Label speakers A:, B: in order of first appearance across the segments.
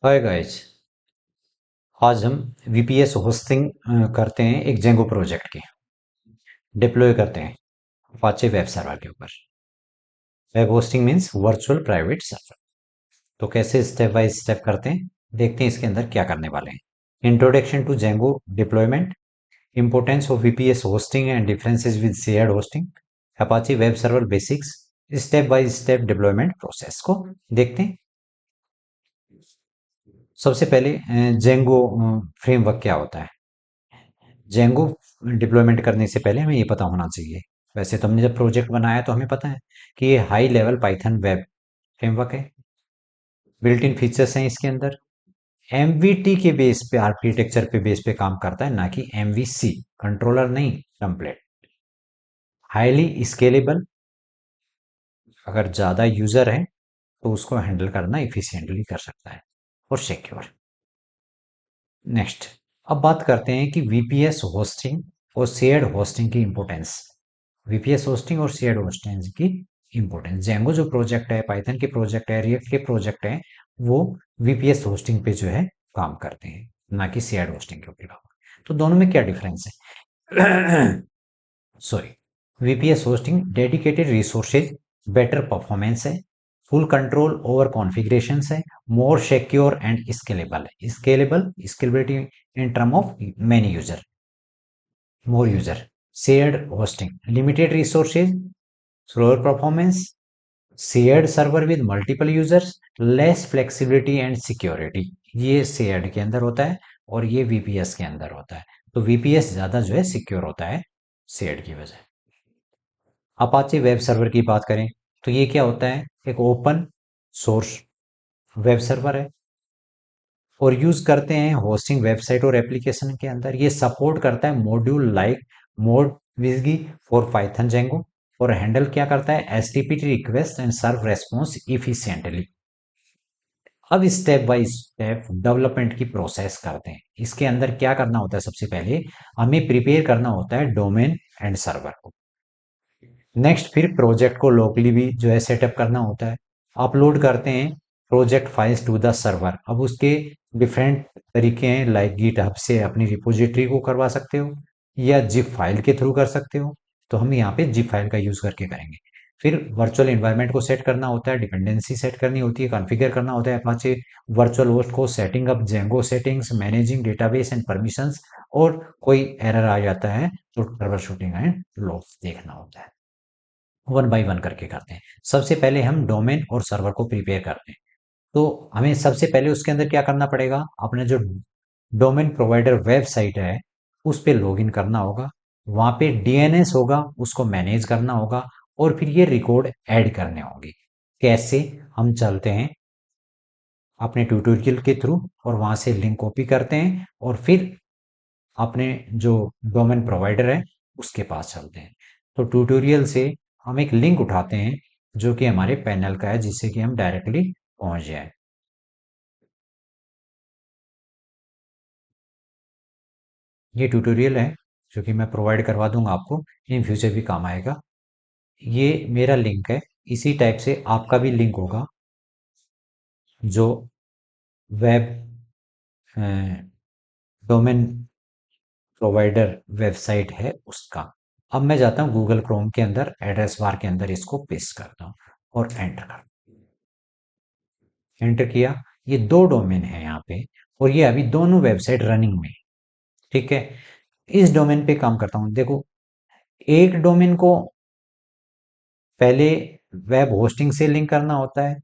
A: Hi guys. आज हम VPS hosting करते हैं एक जेंगो प्रोजेक्ट की। डिप्लॉय करते हैं अपाचे वेब सर्वर के ऊपर। Web hosting means virtual private server. तो कैसे स्टेप बाय स्टेप करते हैं, देखते हैं इसके अंदर क्या करने वाले हैं। Introduction to Django deployment, importance of VPS hosting and differences with shared hosting, Apache web server basics, step by step deployment process को देखते हैं। सबसे पहले जेंगो फ्रेमवर्क क्या होता है। जेंगो डिप्लॉयमेंट करने से पहले हमें ये पता होना चाहिए। वैसे तो हमने जब प्रोजेक्ट बनाया तो हमें पता है कि ये high level Python web framework है। बिल्ट इन फीचर्स हैं इसके अंदर। एमवीटी के बेस पे, आर्किटेक्चर पे बेस पे काम करता है, ना कि एमवीसी, कंट्रोलर नहीं, टेम्पलेट। हाईली स्केलेबल, अगर ज़्यादा यूज़र है तो उसको हैंडल करना इफिशियंटली कर सकता है। और सिक्योर। नेक्स्ट, अब बात करते हैं कि वीपीएस होस्टिंग और शेयर्ड होस्टिंग की इंपॉर्टेंस। वीपीएस होस्टिंग और शेयर्ड होस्टिंग की इंपॉर्टेंस। जेंगो जो प्रोजेक्ट है, पाइथन के प्रोजेक्ट है, रिएक्ट के प्रोजेक्ट है, वो वीपीएस होस्टिंग पे जो है काम करते हैं, ना कि शेयर्ड होस्टिंग के ऊपर। तो दोनों में क्या डिफरेंस है? Sorry. VPS hosting dedicated resources, better performance है, फुल कंट्रोल ओवर कॉन्फ़िगरेशंस है, मोर सिक्योर एंड स्केलेबल है। Scalability in term of many user, more user. Shared hosting, limited resources, slower performance, shared server with multiple users, less flexibility and security. ये shared के अंदर होता है और ये VPS के अंदर होता है। तो वीपीएस ज्यादा जो है सिक्योर होता है शेयर्ड की वजह। अपाचे वेब सर्वर की बात करें तो ये क्या होता है, एक ओपन सोर्स वेब सर्वर है और यूज करते हैं होस्टिंग वेबसाइट और एप्लीकेशन के अंदर। ये सपोर्ट करता है मॉड्यूल लाइक मोड विजगी फॉर पाइथन जेंगो, और हैंडल क्या करता है, HTTP request and serve response efficiently. अब स्टेप बाय स्टेप डेवलपमेंट की प्रोसेस करते हैं। इसके अंदर क्या करना होता है, सबसे पहले हमें प्रिपेयर करना होता है डोमेन एंड सर्वर को। नेक्स्ट, फिर प्रोजेक्ट को लोकली भी जो है सेटअप करना होता है। अपलोड करते हैं project files to the server. अब उसके डिफरेंट तरीके हैं, लाइक गिटहब से अपनी रिपोजिटरी को करवा सकते हो या जिप फाइल के थ्रू कर सकते हो। तो हम यहाँ पे जिप फाइल का यूज करके करेंगे। फिर वर्चुअल एनवायरनमेंट को सेट करना होता है, डिपेंडेंसी सेट करनी होती है, कॉन्फ़िगर करना होता है अपाचे वर्चुअल होस्ट को, setting up Django settings, managing database and permissions. और कोई एरर आ जाता है तो ट्रबल शूटिंग एंड लॉग्स देखना होता है। वन बाय वन करके करते हैं। सबसे पहले हम डोमेन और सर्वर को प्रिपेयर करते हैं। तो हमें सबसे पहले उसके अंदर क्या करना पड़ेगा, अपने जो डोमेन प्रोवाइडर वेबसाइट है उस पे लॉगिन करना होगा। वहां पे डीएनएस होगा, उसको मैनेज करना होगा, और फिर ये रिकॉर्ड ऐड करने होंगे। कैसे, हम चलते हैं अपने ट्यूटोरियल के थ्रू और वहां से लिंक कॉपी करते हैं और फिर अपने जो डोमेन प्रोवाइडर है उसके पास चलते हैं। तो ट्यूटोरियल से हम एक लिंक उठाते हैं जो कि हमारे पैनल का है, जिससे कि हम डायरेक्टली पहुंच जाए। ये ट्यूटोरियल है जो कि मैं प्रोवाइड करवा दूंगा आपको, इन फ्यूचर भी काम आएगा। ये मेरा लिंक है। इसी टाइप से आपका भी लिंक होगा जो वेब डोमेन प्रोवाइडर वेबसाइट है उसका। अब मैं जाता हूँ गूगल क्रोम के अंदर, एड्रेस बार के अंदर इसको पेस्ट करता हूँ और एंटर कर, एंटर किया। ये दो डोमेन है यहाँ पे और ये अभी दोनों वेबसाइट रनिंग में। ठीक है, इस डोमेन पे काम करता हूँ। देखो, एक डोमेन को पहले वेब होस्टिंग से लिंक करना होता है,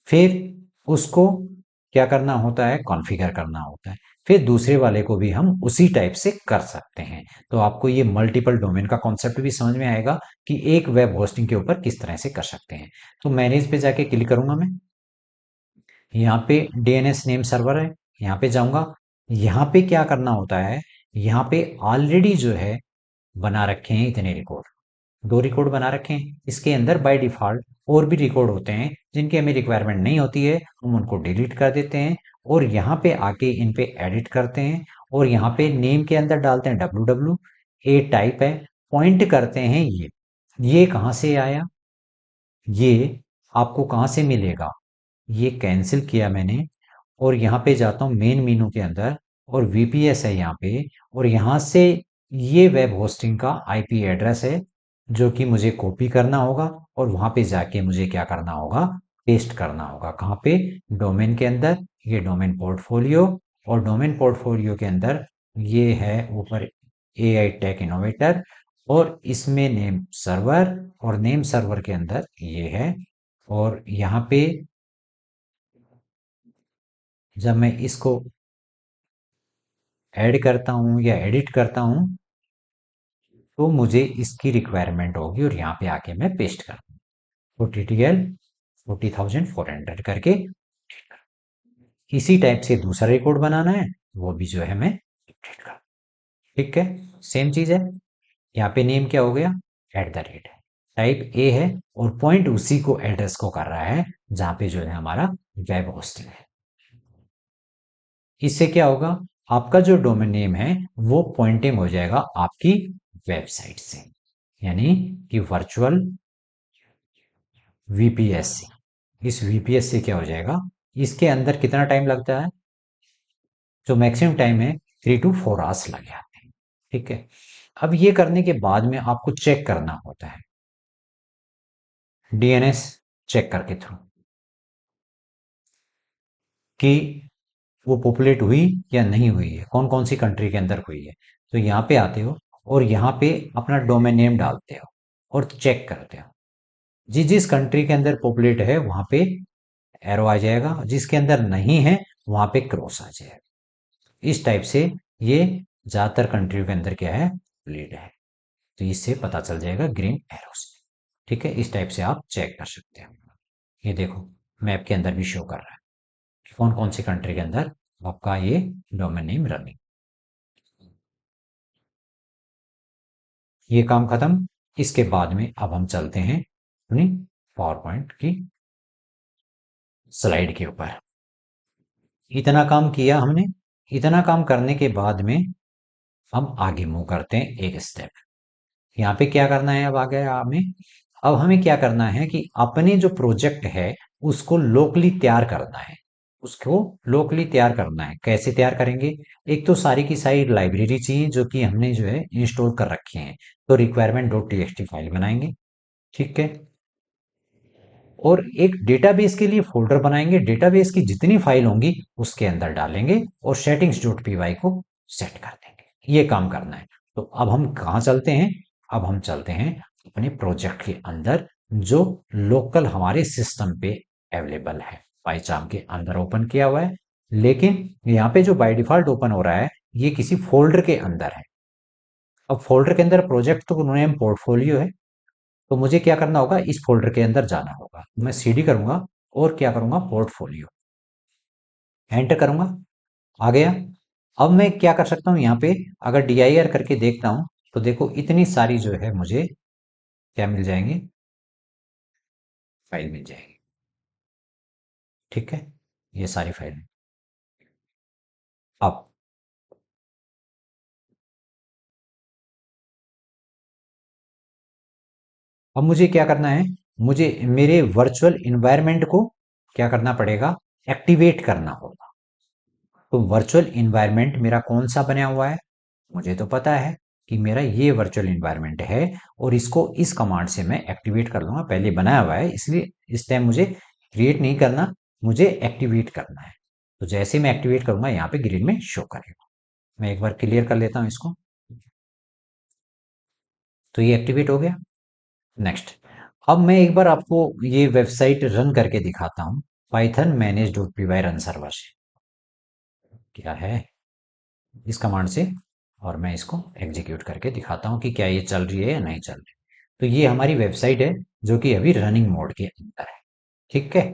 A: फिर उसको क्या करना होता है, कॉन्फ़िगर करना होता है। फिर दूसरे वाले को भी हम उसी टाइप से कर सकते हैं। तो आपको ये मल्टीपल डोमेन का कॉन्सेप्ट भी समझ में आएगा कि एक वेब होस्टिंग के ऊपर किस तरह से कर सकते हैं। तो मैनेज पे जाके क्लिक करूंगा मैं। यहाँ पे डीएनएस नेम सर्वर है, यहाँ पे जाऊंगा। यहाँ पे क्या करना होता है, यहाँ पे ऑलरेडी जो है बना रखे हैं इतने रिकॉर्ड, दो रिकॉर्ड बना रखे हैं। इसके अंदर बाय डिफॉल्ट और भी रिकॉर्ड होते हैं जिनकी हमें रिक्वायरमेंट नहीं होती है, हम उनको डिलीट कर देते हैं और यहाँ पे आके इन पे एडिट करते हैं। और यहाँ पे नेम के अंदर डालते हैं www, ए टाइप है, पॉइंट करते हैं ये कहाँ से आया, ये आपको कहाँ से मिलेगा, ये कैंसिल किया मैंने और यहाँ पे जाता हूँ मेन मेनू के अंदर, और वीपीएस है यहाँ पे, और यहाँ से ये वेब होस्टिंग का आईपी एड्रेस है जो कि मुझे कॉपी करना होगा, और वहां पे जाके मुझे क्या करना होगा, पेस्ट करना होगा। कहाँ पे? डोमेन के अंदर। ये डोमेन पोर्टफोलियो, और डोमेन पोर्टफोलियो के अंदर ये है ऊपर एआई टेक इनोवेटर, और इसमें नेम सर्वर, और नेम सर्वर के अंदर ये है। और यहाँ पे जब मैं इसको ऐड करता हूँ या एडिट करता हूँ, तो मुझे इसकी रिक्वायरमेंट होगी, और यहाँ पे आके मैं पेस्ट कर दूँ OTTL 40,400 करके। इसी टाइप से दूसरा रिकॉर्ड बनाना है, वो भी जो है मैं अपडेट कर। ठीक है, सेम चीज है। यहाँ पे नेम क्या हो गया? @ टाइप ए है, और पॉइंट उसी को एड्रेस को कर रहा है जहां पे जो है हमारा वेब होस्टिंग है। इससे क्या होगा, आपका जो डोमेन नेम है वो पॉइंटिंग हो जाएगा आपकी वेबसाइट से, यानी कि वर्चुअल वीपीएस। इस वीपीएस से क्या हो जाएगा, इसके अंदर कितना टाइम लगता है? जो मैक्सिमम टाइम है 3 to 4 आवर्स लग जाते हैं। ठीक है, अब ये करने के बाद में आपको चेक करना होता है डीएनएस चेक करके थ्रू कि वो पॉपुलेट हुई या नहीं हुई है, कौन कौन सी कंट्री के अंदर हुई है। तो यहाँ पे आते हो, और यहाँ पे अपना डोमेन नेम डालते हो, और चेक करते हो। जिस जिस कंट्री के अंदर पॉपुलेट है वहां पे एरो आ जाएगा, जिसके अंदर नहीं है वहां पे क्रॉस आ जाएगा। इस टाइप से ये ज्यादातर कंट्रियों के अंदर क्या है, पॉपुलेट है। तो इससे पता चल जाएगा ग्रीन एरो से। ठीक है, इस टाइप से आप चेक कर सकते हैं। ये देखो, मैप के अंदर भी शो कर रहा है कौन कौन सी कंट्री के अंदर आपका ये डोमेन नेम रनिंग। ये काम खत्म। इसके बाद में अब हम चलते हैं अपनी पावर पॉइंट की स्लाइड के ऊपर। इतना काम किया हमने। इतना काम करने के बाद में हम आगे मूव करते हैं एक स्टेप। यहाँ पे क्या करना है, अब आगे हमें, अब हमें क्या करना है कि अपने जो प्रोजेक्ट है उसको लोकली तैयार करना है। उसको लोकली तैयार करना है। कैसे तैयार करेंगे? एक तो सारी की सारी लाइब्रेरी चाहिए जो कि हमने जो है इंस्टॉल कर रखी है। तो requirement.txt फाइल बनाएंगे। ठीक है, और एक डेटाबेस के लिए फोल्डर बनाएंगे। डेटाबेस की जितनी फाइल होंगी उसके अंदर डालेंगे, और settings.py को सेट कर देंगे। ये काम करना है। तो अब हम कहाँ चलते हैं? अब हम चलते हैं अपने प्रोजेक्ट के अंदर, जो लोकल हमारे सिस्टम पे अवेलेबल है। पाइचाम के अंदर ओपन किया हुआ है, लेकिन यहाँ पे जो बाय डिफॉल्ट ओपन हो रहा है ये किसी फोल्डर के अंदर है। अब फोल्डर के अंदर प्रोजेक्ट तो नेम पोर्टफोलियो है, तो मुझे क्या करना होगा, इस फोल्डर के अंदर जाना होगा। मैं सीडी करूंगा, और क्या करूंगा, पोर्टफोलियो एंटर करूंगा। आ गया। अब मैं क्या कर सकता हूं, यहाँ पे अगर DIR करके देखता हूं, तो देखो इतनी सारी जो है मुझे क्या मिल जाएंगे, फाइल मिल जाएगी। ठीक है, ये सारी फाइल। अब अब मुझे क्या करना है, मुझे मेरे वर्चुअल इन्वायरमेंट को क्या करना पड़ेगा, एक्टिवेट करना होगा। तो वर्चुअल इन्वायरमेंट मेरा कौन सा बना हुआ है? मुझे तो पता है कि मेरा ये वर्चुअल इन्वायरमेंट है, और इसको इस कमांड से मैं एक्टिवेट कर लूंगा। पहले बनाया हुआ है, इसलिए इस टाइम मुझे क्रिएट नहीं करना, मुझे एक्टिवेट करना है। तो जैसे मैं एक्टिवेट करूंगा यहाँ पे ग्रीन में शो करेगा। मैं एक बार क्लियर कर लेता हूँ इसको। तो ये एक्टिवेट हो गया। नेक्स्ट, अब मैं एक बार आपको ये वेबसाइट रन करके दिखाता हूँ, पाइथन manage.py रन सर्वर से क्या है, इस कमांड से। और मैं इसको एग्जीक्यूट करके दिखाता हूँ कि क्या ये चल रही है या नहीं चल रही। तो ये हमारी वेबसाइट है जो कि अभी रनिंग मोड के अंदर है। ठीक है,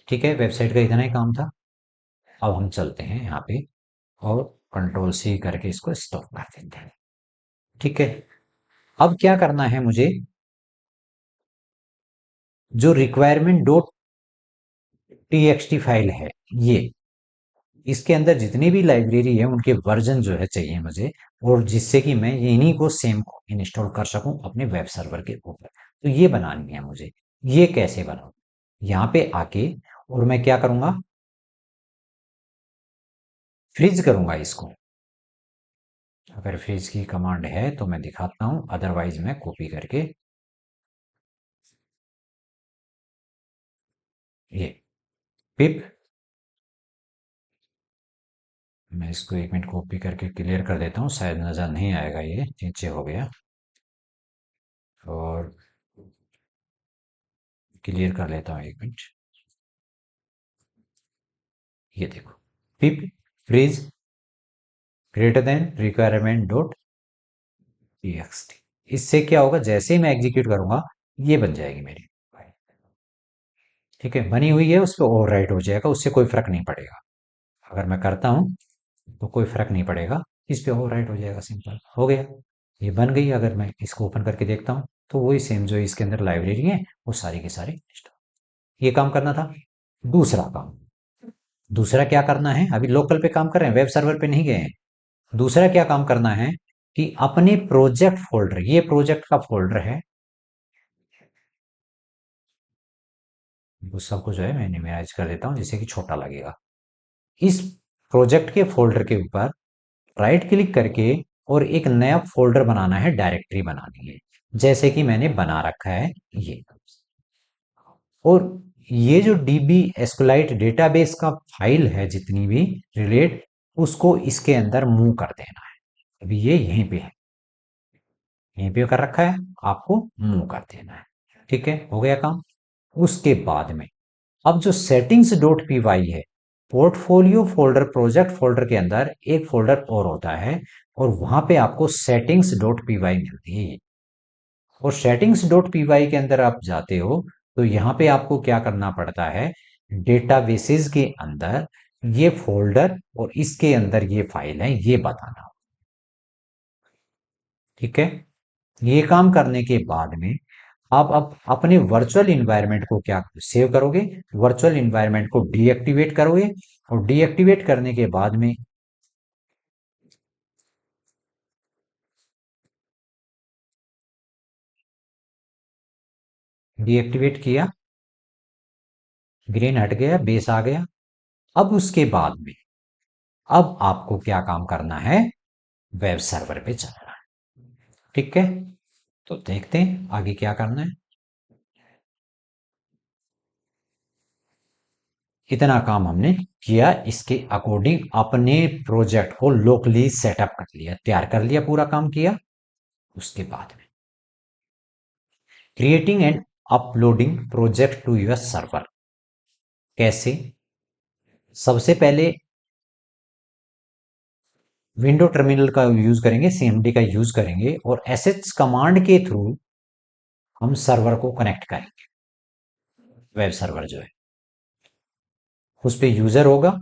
A: ठीक है, वेबसाइट का इतना ही काम था। अब हम चलते हैं यहाँ पे, और कंट्रोल C करके इसको स्टॉप कर देते हैं। ठीक है, अब क्या करना है मुझे, जो रिक्वायरमेंट डॉट टीएक्सटी फाइल है ये, इसके अंदर जितनी भी लाइब्रेरी है उनके वर्जन जो है चाहिए मुझे, और जिससे कि मैं इन्हीं को सेम को इंस्टॉल कर सकूं अपने वेब सर्वर के ऊपर। तो ये बनानी है मुझे। ये कैसे बनाऊं? यहाँ पे आके, और मैं क्या करूंगा, फ्रीज करूंगा इसको। अगर फ्रीज की कमांड है तो मैं दिखाता हूं, अदरवाइज मैं कॉपी करके ये पिप, मैं इसको एक मिनट कॉपी करके क्लियर कर देता हूँ, शायद नजर नहीं आएगा, ये नीचे हो गया। और क्लियर कर लेता हूँ, एक मिनट। ये देखो, pip freeze greater than requirement dot txt. इससे क्या होगा, जैसे ही मैं एग्जीक्यूट करूंगा ये बन जाएगी मेरी फाइल। ठीक है, बनी हुई है, उस पर ओवर राइट हो जाएगा, उससे कोई फर्क नहीं पड़ेगा। अगर मैं करता हूँ तो कोई फर्क नहीं पड़ेगा, इस पे ओवर राइट हो जाएगा, सिंपल हो गया। ये बन गई। अगर मैं इसको ओपन करके देखता हूँ तो वही सेम जो इसके अंदर लाइब्रेरी है वो सारी की सारी लिस्ट। ये काम करना था। दूसरा काम, दूसरा क्या करना है, अभी लोकल पे काम कर रहे हैं, वेब सर्वर पे नहीं गए हैं। दूसरा क्या काम करना है कि अपने प्रोजेक्ट फोल्डर, ये प्रोजेक्ट का फोल्डर है, उस सबको जो है मैं मिनिमाइज कर देता हूँ जिससे कि छोटा लगेगा। इस प्रोजेक्ट के फोल्डर के ऊपर राइट क्लिक करके और एक नया फोल्डर बनाना है, डायरेक्टरी बनानी है, जैसे कि मैंने बना रखा है ये। और ये जो डीबी एस्कुलाइट डेटाबेस का फाइल है, जितनी भी रिलेट, उसको इसके अंदर मूव कर देना है। अभी ये यहीं पे है, यहीं पे कर रखा है, आपको मूव कर देना है। ठीक है, हो गया काम। उसके बाद में अब जो सेटिंग्स डॉट पी वाई है, पोर्टफोलियो फोल्डर, प्रोजेक्ट फोल्डर के अंदर एक फोल्डर और होता है, और वहां पे आपको सेटिंग्स डॉट पी वाई मिलती है। और सेटिंग्स डॉट पी वाई के अंदर आप जाते हो तो यहाँ पे आपको क्या करना पड़ता है, डेटाबेसेस के अंदर ये फोल्डर और इसके अंदर ये फाइल है, ये बताना। ठीक है, ये काम करने के बाद में आप अपने वर्चुअल इन्वायरमेंट को क्या सेव करोगे, वर्चुअल इन्वायरमेंट को डीएक्टिवेट करोगे। और डीएक्टिवेट करने के बाद में, डीएक्टिवेट किया, ग्रीन हट गया, बेस आ गया। अब उसके बाद में अब आपको क्या काम करना है, वेब सर्वर पे चलना है। ठीक है, तो देखते हैं आगे क्या करना है। इतना काम हमने किया, इसके अकॉर्डिंग अपने प्रोजेक्ट को लोकली सेटअप कर लिया, तैयार कर लिया, पूरा काम किया। उसके बाद में creating and uploading project to your server. कैसे, सबसे पहले विंडो टर्मिनल का यूज करेंगे, सीएमडी का यूज करेंगे, और एसएच कमांड के थ्रू हम सर्वर को कनेक्ट करेंगे। वेब सर्वर जो है उस पे यूजर होगा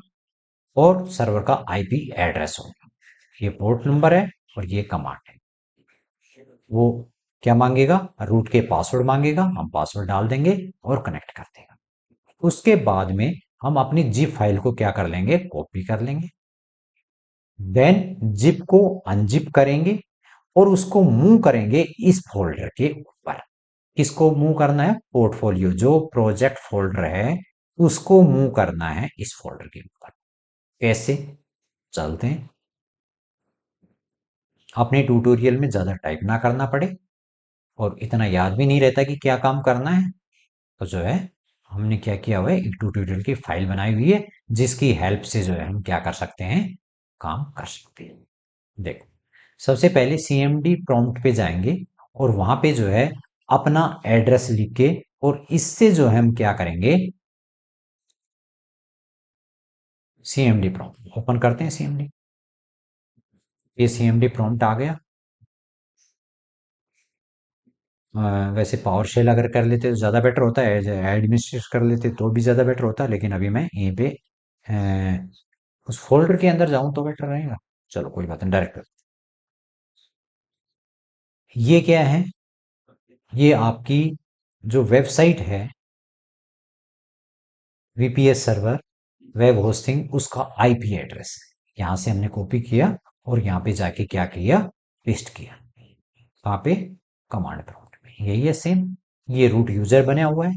A: और सर्वर का आईपी एड्रेस होगा, ये पोर्ट नंबर है और ये कमांड है। वो क्या मांगेगा, रूट के पासवर्ड मांगेगा, हम पासवर्ड डाल देंगे और कनेक्ट कर देगा। उसके बाद में हम अपनी जिप फाइल को क्या कर लेंगे, कॉपी कर लेंगे। देन जिप को अनजिप करेंगे और उसको मूव करेंगे इस फोल्डर के ऊपर। किसको मूव करना है, पोर्टफोलियो जो प्रोजेक्ट फोल्डर है उसको मूव करना है इस फोल्डर के ऊपर। कैसे, चलते हैं। अपने ट्यूटोरियल में ज्यादा टाइप ना करना पड़े और इतना याद भी नहीं रहता कि क्या काम करना है, तो जो है हमने क्या किया हुआ है, एक ट्यूटोरियल की फाइल बनाई हुई है जिसकी हेल्प से जो है हम क्या कर सकते हैं, काम कर सकते हैं। देखो, सबसे पहले सीएमडी प्रॉम्प्ट पे जाएंगे और वहां पे जो है अपना एड्रेस लिख के, और इससे जो है हम क्या करेंगे, सीएमडी प्रॉम्प्ट ओपन करते हैं। सीएमडी, ये सीएमडी प्रॉम्प्ट आ गया। वैसे पावर शेल अगर कर लेते तो ज़्यादा बेटर होता है, एडमिनिस्ट्रेट कर लेते तो भी ज़्यादा बेटर होता है, लेकिन अभी मैं यहीं पे उस फोल्डर के अंदर जाऊं तो बेटर रहेगा। चलो कोई बात नहीं, डायरेक्ट। ये क्या है, ये आपकी जो वेबसाइट है, वीपीएस सर्वर, वेब होस्टिंग, उसका आईपी एड्रेस है। यहां से हमने कॉपी किया और यहाँ पे जाके क्या किया, पेस्ट किया। वहां पे कमांड प्रॉम्प्ट में यही है सेम। ये रूट यूजर बना हुआ है,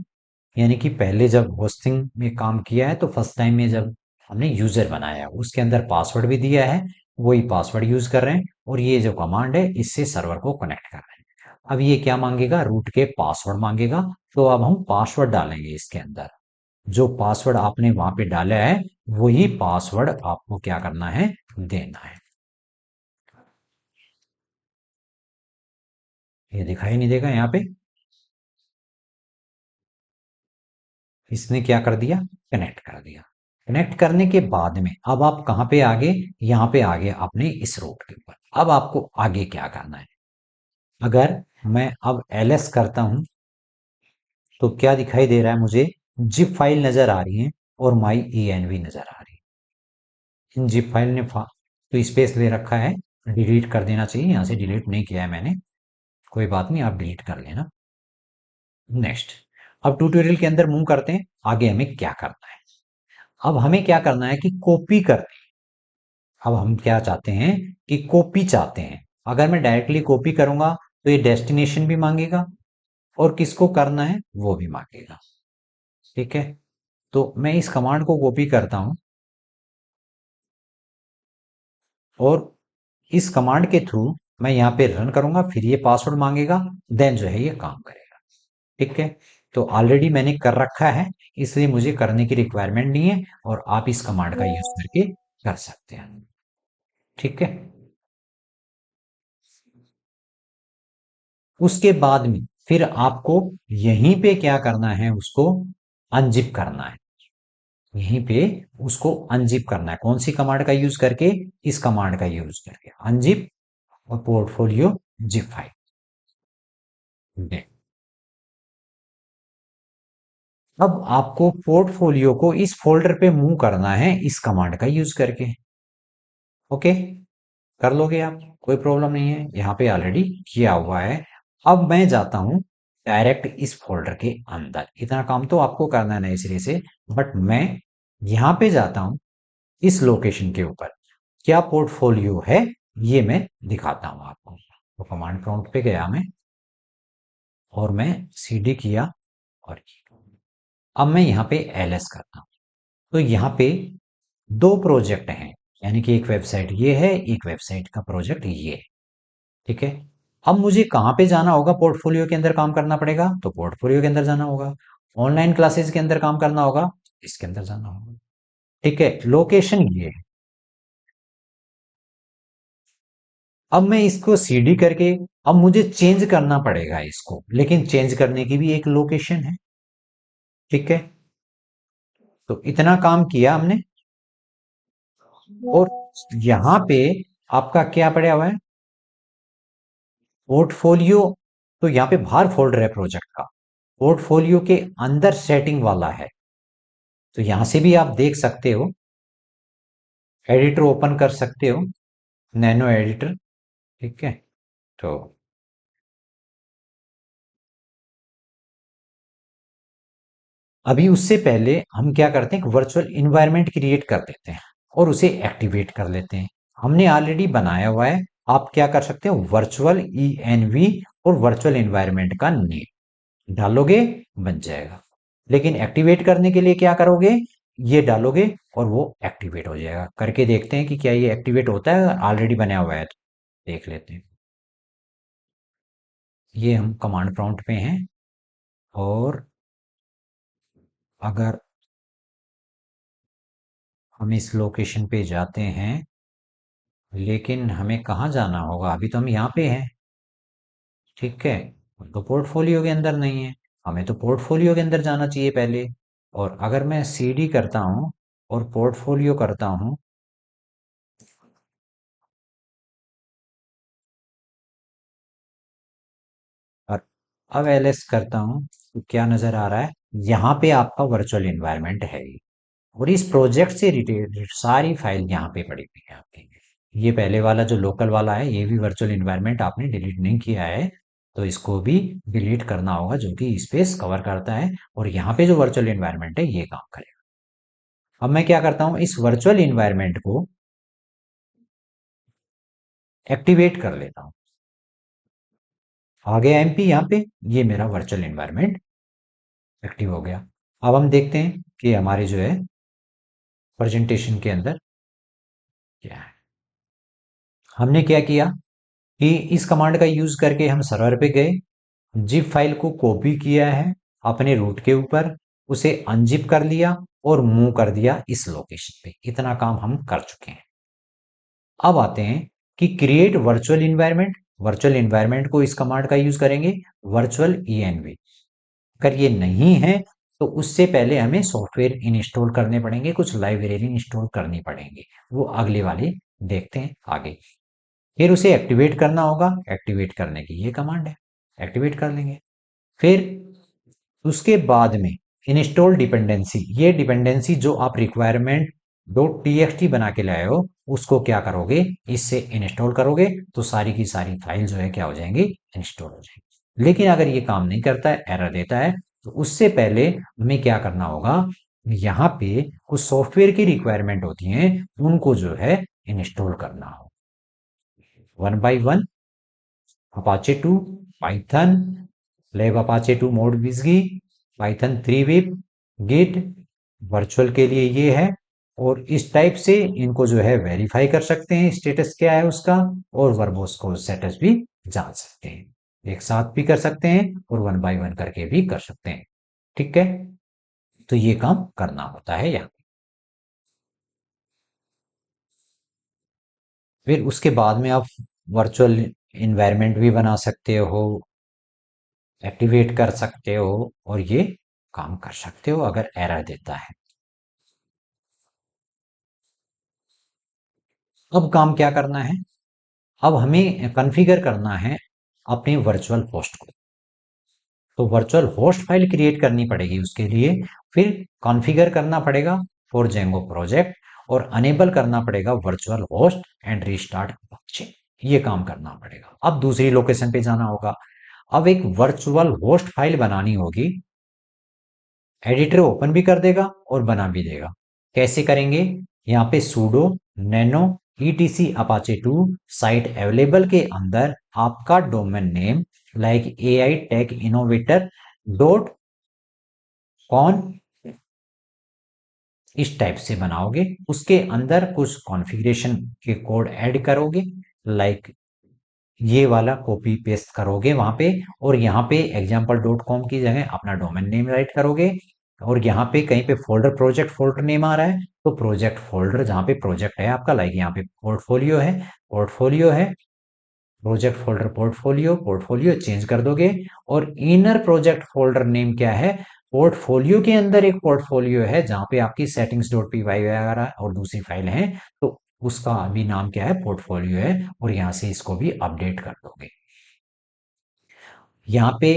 A: यानी कि पहले जब होस्टिंग में काम किया है तो फर्स्ट टाइम में जब हमने यूजर बनाया है, उसके अंदर पासवर्ड भी दिया है, वही पासवर्ड यूज कर रहे हैं, और ये जो कमांड है इससे सर्वर को कनेक्ट कर रहे हैं। अब ये क्या मांगेगा, रूट के पासवर्ड मांगेगा। तो अब हम पासवर्ड डालेंगे इसके अंदर। जो पासवर्ड आपने वहां पे डाला है, वही पासवर्ड आपको क्या करना है, देना है। ये दिखाई नहीं देगा यहाँ पे। इसने क्या कर दिया, कनेक्ट कर दिया। कनेक्ट करने के बाद में अब आप कहाँ पे आगे, यहाँ पे आगे अपने इस रूट के ऊपर। अब आपको आगे क्या करना है, अगर मैं अब ls करता हूं, तो क्या दिखाई दे रहा है मुझे, जिप फाइल नजर आ रही है और माई env नजर आ रही है। इन जिप फाइल ने तो स्पेस ले रखा है, डिलीट कर देना चाहिए। यहां से डिलीट नहीं किया है मैंने, कोई बात नहीं, आप डिलीट कर लेना। नेक्स्ट, अब ट्यूटोरियल के अंदर मूव करते हैं, आगे हमें क्या करना है। अब हमें क्या करना है कि कॉपी कर, अब हम क्या चाहते हैं कि कॉपी चाहते हैं। अगर मैं डायरेक्टली कॉपी करूंगा तो ये डेस्टिनेशन भी मांगेगा, और किसको करना है वो भी मांगेगा। ठीक है, तो मैं इस कमांड को कॉपी करता हूं, और इस कमांड के थ्रू मैं यहाँ पे रन करूंगा, फिर ये पासवर्ड मांगेगा, देन जो है ये काम करेगा। ठीक है, तो ऑलरेडी मैंने कर रखा है, इसलिए मुझे करने की रिक्वायरमेंट नहीं है, और आप इस कमांड का यूज करके कर सकते हैं। ठीक है, उसके बाद में फिर आपको यहीं पे क्या करना है, उसको अनजिप करना है। यहीं पे उसको अनजिप करना है, कौन सी कमांड का यूज करके, इस कमांड का यूज करके अनजिप, और पोर्टफोलियो जिप फाइल। अब आपको पोर्टफोलियो को इस फोल्डर पे मूव करना है इस कमांड का यूज करके। ओके, कर लोगे आप, कोई प्रॉब्लम नहीं है, यहाँ पे ऑलरेडी किया हुआ है। अब मैं जाता हूं डायरेक्ट इस फोल्डर के अंदर, इतना काम तो आपको करना है नए सिरे से, बट मैं यहाँ पे जाता हूं इस लोकेशन के ऊपर, क्या पोर्टफोलियो है ये मैं दिखाता हूं आपको। तो कमांड प्रॉम्प्ट पे गया मैं, और मैं cd किया, और अब मैं यहाँ पे ls करता हूँ। तो यहाँ पे दो प्रोजेक्ट हैं, यानी कि एक वेबसाइट ये है, एक वेबसाइट का प्रोजेक्ट ये है। ठीक है, अब मुझे कहाँ पे जाना होगा, पोर्टफोलियो के अंदर काम करना पड़ेगा, तो पोर्टफोलियो के अंदर जाना होगा। ऑनलाइन क्लासेस के अंदर काम करना होगा, इसके अंदर जाना होगा। ठीक है, लोकेशन ये है। अब मैं इसको सीडी करके, अब मुझे चेंज करना पड़ेगा इसको, लेकिन चेंज करने की भी एक लोकेशन है। ठीक है, तो इतना काम किया हमने, और यहाँ पे आपका क्या पड़ा हुआ है, पोर्टफोलियो। तो यहाँ पे बाहर फोल्डर है प्रोजेक्ट का, पोर्टफोलियो के अंदर सेटिंग वाला है। तो यहां से भी आप देख सकते हो, एडिटर ओपन कर सकते हो, नैनो एडिटर। ठीक है, तो अभी उससे पहले हम क्या करते हैं, वर्चुअल इन्वायरमेंट क्रिएट कर देते हैं, और उसे एक्टिवेट कर लेते हैं। हमने ऑलरेडी बनाया हुआ है, आप क्या कर सकते हो, वर्चुअल env और वर्चुअल इन्वायरमेंट का नेम डालोगे, बन जाएगा। लेकिन एक्टिवेट करने के लिए क्या करोगे, ये डालोगे और वो एक्टिवेट हो जाएगा। करके देखते हैं कि क्या ये एक्टिवेट होता है, ऑलरेडी बना हुआ है तो देख लेते हैं। ये हम कमांड प्रॉम्प्ट पे हैं, और अगर हम इस लोकेशन पे जाते हैं, लेकिन हमें कहाँ जाना होगा, अभी तो हम यहाँ पे हैं। ठीक है, तो पोर्टफोलियो के अंदर नहीं है, हमें तो पोर्टफोलियो के अंदर जाना चाहिए पहले। और अगर मैं सीडी करता हूँ और पोर्टफोलियो करता हूँ, और अब ls करता हूँ, तो क्या नजर आ रहा है, यहाँ पे आपका वर्चुअल इन्वायरमेंट है ये। और इस प्रोजेक्ट से रिलेटेड सारी फाइल यहाँ पे पड़ी हुई है आपकी। ये पहले वाला जो लोकल वाला है, ये भी वर्चुअल इन्वायरमेंट आपने डिलीट नहीं किया है, तो इसको भी डिलीट करना होगा, जो कि स्पेस कवर करता है, और यहाँ पे जो वर्चुअल इन्वायरमेंट है ये काम करेगा। अब मैं क्या करता हूँ, इस वर्चुअल इन्वायरमेंट को एक्टिवेट कर लेता हूँ। आ गया एमपी यहाँ पे, ये मेरा वर्चुअल इन्वायरमेंट एक्टिव हो गया। अब हम देखते हैं कि हमारे जो है प्रेजेंटेशन के अंदर क्या है। हमने क्या किया कि इस कमांड का यूज करके हम सर्वर पे गए, जिप फाइल को कॉपी किया है अपने रूट के ऊपर, उसे अनजिप कर लिया और मूव कर दिया इस लोकेशन पे। इतना काम हम कर चुके हैं। अब आते हैं कि create virtual environment. Virtual environment को इस कमांड का यूज करेंगे, वर्चुअल ENV। अगर ये नहीं है तो उससे पहले हमें सॉफ्टवेयर इंस्टॉल करने पड़ेंगे, कुछ लाइब्रेरी इंस्टॉल करनी पड़ेंगे, वो अगले वाले देखते हैं आगे। फिर उसे एक्टिवेट करना होगा, एक्टिवेट करने की ये कमांड है, एक्टिवेट कर लेंगे। फिर उसके बाद में इंस्टॉल डिपेंडेंसी, ये डिपेंडेंसी जो आप रिक्वायरमेंट डॉट टी बना के लाए हो उसको क्या करोगे, इससे इंस्टॉल करोगे तो सारी की सारी फाइल जो है क्या हो जाएंगी, इंस्टॉल हो जाएंगी। लेकिन अगर ये काम नहीं करता है, एरर देता है, तो उससे पहले हमें क्या करना होगा, यहाँ पे कुछ सॉफ्टवेयर की रिक्वायरमेंट होती हैं, उनको जो है इंस्टॉल करना हो। One by one Apache 2, Python, lab Apache 2 mod विजगी, पाइथन 3 विप, गिट, वर्चुअल के लिए ये है। और इस टाइप से इनको जो है वेरीफाई कर सकते हैं स्टेटस क्या है उसका, और वर्बोस को स्टेटस भी जान सकते हैं। एक साथ भी कर सकते हैं और वन बाय वन करके भी कर सकते हैं। ठीक है, तो ये काम करना होता है यहाँ। फिर उसके बाद में आप वर्चुअल इन्वायरमेंट भी बना सकते हो, एक्टिवेट कर सकते हो, और ये काम कर सकते हो अगर एरर देता है। अब काम क्या करना है, अब हमें कॉन्फ़िगर करना है अपने वर्चुअल होस्ट को। तो वर्चुअल होस्ट फाइल क्रिएट करनी पड़ेगी उसके लिए। फिर कॉन्फ़िगर करना पड़ेगा फॉर जेंगो प्रोजेक्ट, और अनेबल करना पड़ेगा virtual host and restart Apache. ये काम करना पड़ेगा। अब दूसरी लोकेशन पे जाना होगा। अब एक वर्चुअल होस्ट फाइल बनानी होगी, एडिटर ओपन भी कर देगा और बना भी देगा। कैसे करेंगे, यहाँ पे sudo nano etc apache 2 site available के अंदर आपका domain name like AI tech innovator dot com इस टाइप से बनाओगे। उसके अंदर कुछ कॉन्फ़िगरेशन के कोड ऐड करोगे, लाइक ये वाला कॉपी पेस्ट करोगे वहां पे, और यहाँ पे example.com की जगह अपना डोमेन नेम राइट करोगे। और यहाँ पे कहीं पे फोल्डर, प्रोजेक्ट फोल्डर नेम आ रहा है तो प्रोजेक्ट फोल्डर जहाँ पे प्रोजेक्ट है आपका, लाइक यहाँ पे पोर्टफोलियो है, पोर्टफोलियो है, project folder portfolio, portfolio change कर दोगे। और इनर प्रोजेक्ट फोल्डर नेम क्या है, पोर्टफोलियो के अंदर एक पोर्टफोलियो है जहाँ पे आपकी सेटिंग्स डॉट पी वाई वगैरह और दूसरी फाइल है, तो उसका भी नाम क्या है, पोर्टफोलियो है। और यहाँ से इसको भी अपडेट कर दोगे। यहाँ पे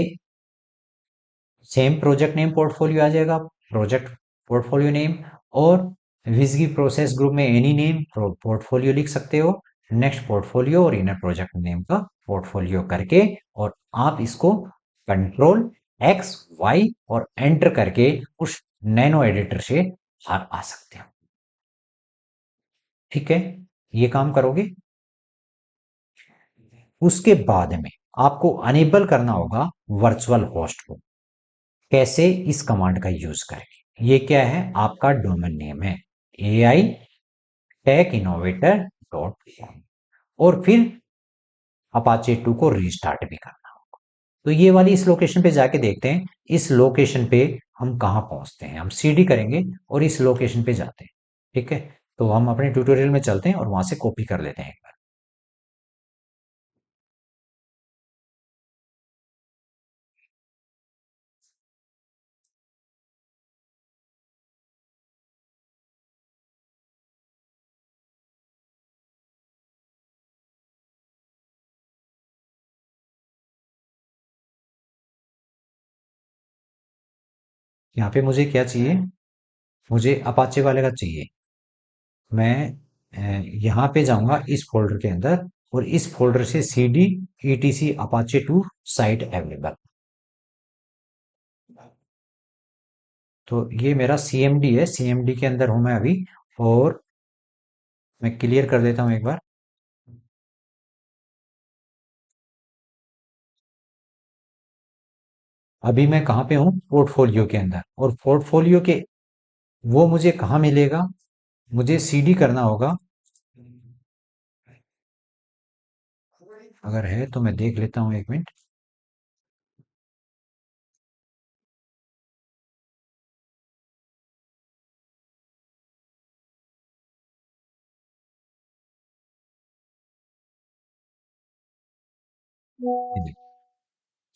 A: सेम प्रोजेक्ट नेम पोर्टफोलियो आ जाएगा, प्रोजेक्ट पोर्टफोलियो नेम। और विजगी प्रोसेस ग्रुप में एनी नेम पोर्टफोलियो लिख सकते हो, नेक्स्ट पोर्टफोलियो और इनर प्रोजेक्ट नेम का पोर्टफोलियो करके, और आप इसको कंट्रोल एक्स वाई और एंटर करके उस नैनो एडिटर से बाहर आ सकते हो। ठीक है, ये काम करोगे। उसके बाद में आपको अनेबल करना होगा वर्चुअल होस्ट को। कैसे, इस कमांड का यूज करेंगे। ये क्या है, आपका डोमेन नेम है AI tech innovator dot com, और फिर अपाचे 2 को रीस्टार्ट भी करना होगा। तो ये वाली इस लोकेशन पे जाके देखते हैं, इस लोकेशन पे हम कहाँ पहुंचते हैं। हम CD करेंगे और इस लोकेशन पे जाते हैं। ठीक है, तो हम अपने ट्यूटोरियल में चलते हैं और वहां से कॉपी कर लेते हैं एक बार। यहाँ पे मुझे क्या चाहिए, मुझे अपाचे वाले का चाहिए। मैं यहाँ पे जाऊंगा इस फोल्डर के अंदर, और इस फोल्डर से CD ETC Apache 2 site available. तो ये मेरा CMD है, CMD के अंदर हूं मैं अभी। और मैं क्लियर कर देता हूं एक बार। अभी मैं कहाँ पे हूँ, पोर्टफोलियो के अंदर। और पोर्टफोलियो के वो मुझे कहाँ मिलेगा, मुझे सीडी करना होगा। अगर है तो मैं देख लेता हूँ, एक मिनट।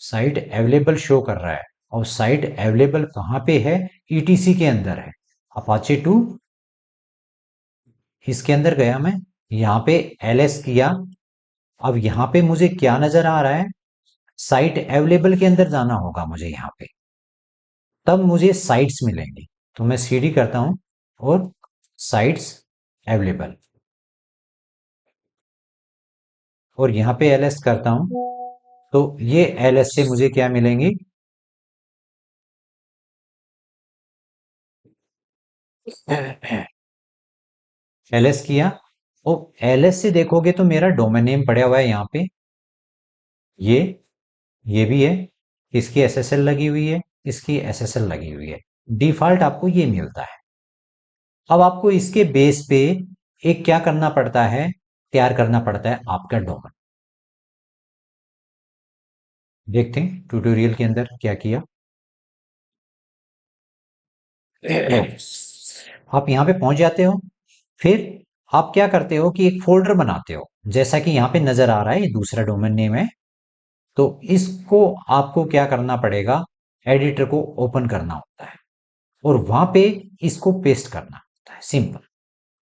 A: साइट अवेलेबल शो कर रहा है, और साइट अवेलेबल कहाँ पे है? ईटीसी के अंदर है, अपाचे 2। इसके अंदर गया मैं, यहाँ पे एलएस किया। अब यहाँ पे मुझे क्या नजर आ रहा है? साइट अवेलेबल के अंदर जाना होगा मुझे यहाँ पे, तब मुझे साइट्स मिलेंगी। तो मैं सीडी करता हूँ और साइट्स अवेलेबल, और यहाँ पे एलएस करता हूँ, तो ये एलएस से मुझे क्या मिलेंगी? एलएस किया, और एलएस से देखोगे तो मेरा डोमेन नेम पड़ा हुआ है यहाँ पे। ये ये भी है, इसकी एसएसएल लगी हुई है, इसकी एसएसएल लगी हुई है। डिफॉल्ट आपको ये मिलता है। अब आपको इसके बेस पे एक क्या करना पड़ता है, तैयार करना पड़ता है आपका डोमेन। देखते हैं ट्यूटोरियल के अंदर क्या किया। आप यहाँ पे पहुंच जाते हो, फिर आप क्या करते हो कि एक फोल्डर बनाते हो, जैसा कि यहाँ पे नजर आ रहा है, ये दूसरा डोमेन नेम है। तो इसको आपको क्या करना पड़ेगा? एडिटर को ओपन करना होता है, और वहां पे इसको पेस्ट करना होता है, सिंपल।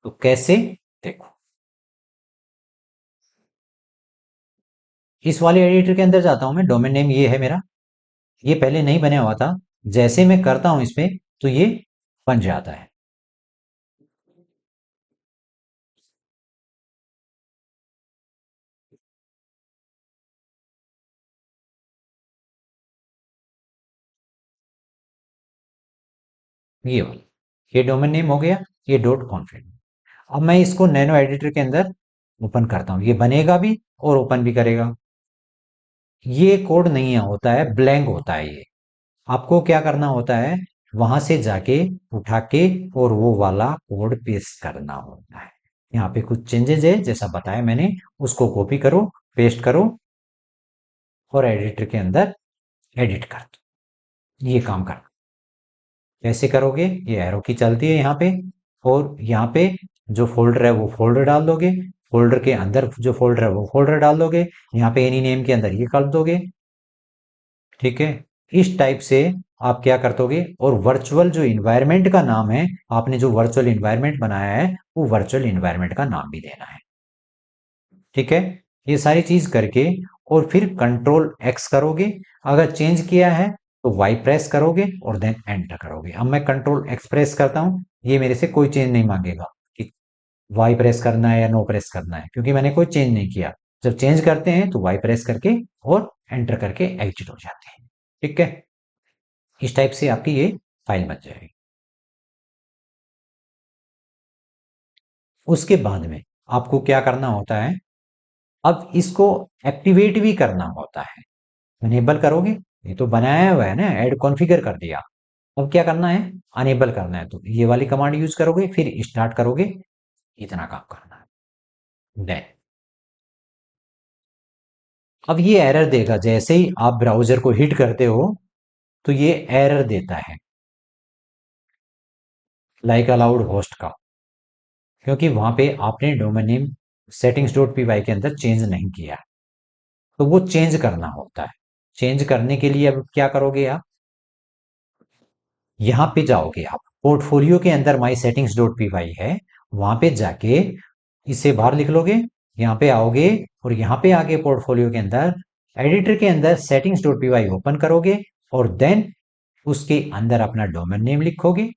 A: तो कैसे? देखो, इस वाले एडिटर के अंदर जाता हूं मैं, डोमेन नेम ये है मेरा, ये पहले नहीं बना हुआ था। जैसे मैं करता हूं इस पे, तो ये बन जाता है। ये वाला, ये डोमेन नेम हो गया, ये डॉट कॉन्फिग। अब मैं इसको नैनो एडिटर के अंदर ओपन करता हूँ, ये बनेगा भी और ओपन भी करेगा। ये कोड नहीं है, होता है ब्लैंक होता है ये। आपको क्या करना होता है? वहां से जाके उठा के और वो वाला कोड पेस्ट करना होता है। यहाँ पे कुछ चेंजेस है जैसा बताया मैंने, उसको कॉपी करो, पेस्ट करो, और एडिटर के अंदर एडिट कर दो। ये काम करना कैसे करोगे? ये एरो की चलती है यहाँ पे, और यहाँ पे जो फोल्डर है वो फोल्डर डाल दोगे, फोल्डर के अंदर जो फोल्डर है वो फोल्डर डाल दोगे, यहाँ पे एनी नेम के अंदर ये कर दोगे। ठीक है, इस टाइप से आप क्या कर दोगे। और वर्चुअल जो इन्वायरमेंट का नाम है, आपने जो वर्चुअल इन्वायरमेंट बनाया है, वो वर्चुअल इन्वायरमेंट का नाम भी देना है। ठीक है, ये सारी चीज करके, और फिर कंट्रोल एक्स करोगे। अगर चेंज किया है तो वाई प्रेस करोगे और देन एंटर करोगे। अब मैं कंट्रोल एक्स प्रेस करता हूं, ये मेरे से कोई चेंज नहीं मांगेगा कि वाई प्रेस करना है या नो प्रेस करना है, क्योंकि मैंने कोई चेंज नहीं किया। जब चेंज करते हैं तो वाई प्रेस करके और एंटर करके एग्जिट हो जाते हैं। ठीक है, इस टाइप से आपकी ये फाइल बन जाएगी। उसके बाद में आपको क्या करना होता है? अब इसको एक्टिवेट भी करना होता है। अनेबल करोगे, ये तो बनाया हुआ है ना, ऐड कॉन्फ़िगर कर दिया। अब क्या करना है? अनेबल करना है, तो ये वाली कमांड यूज करोगे, फिर स्टार्ट करोगे। इतना काम करना है, डन। अब ये एरर देगा जैसे ही आप ब्राउजर को हिट करते हो, तो ये एरर देता है, लाइक अलाउड होस्ट का, क्योंकि वहां पे आपने domain name settings dot P Y के अंदर चेंज नहीं किया। तो वो चेंज करना होता है। चेंज करने के लिए अब क्या करोगे आप? यहाँ पे जाओगे आप, पोर्टफोलियो के अंदर माई सेटिंग्स डॉट पी वाई है, वहां पे जाके इसे बाहर लिख लोगे, यहाँ पे आओगे, और यहाँ पे आके पोर्टफोलियो के अंदर एडिटर के अंदर settings dot P Y open करोगे, और देन उसके अंदर अपना डोमेन नेम लिखोगे।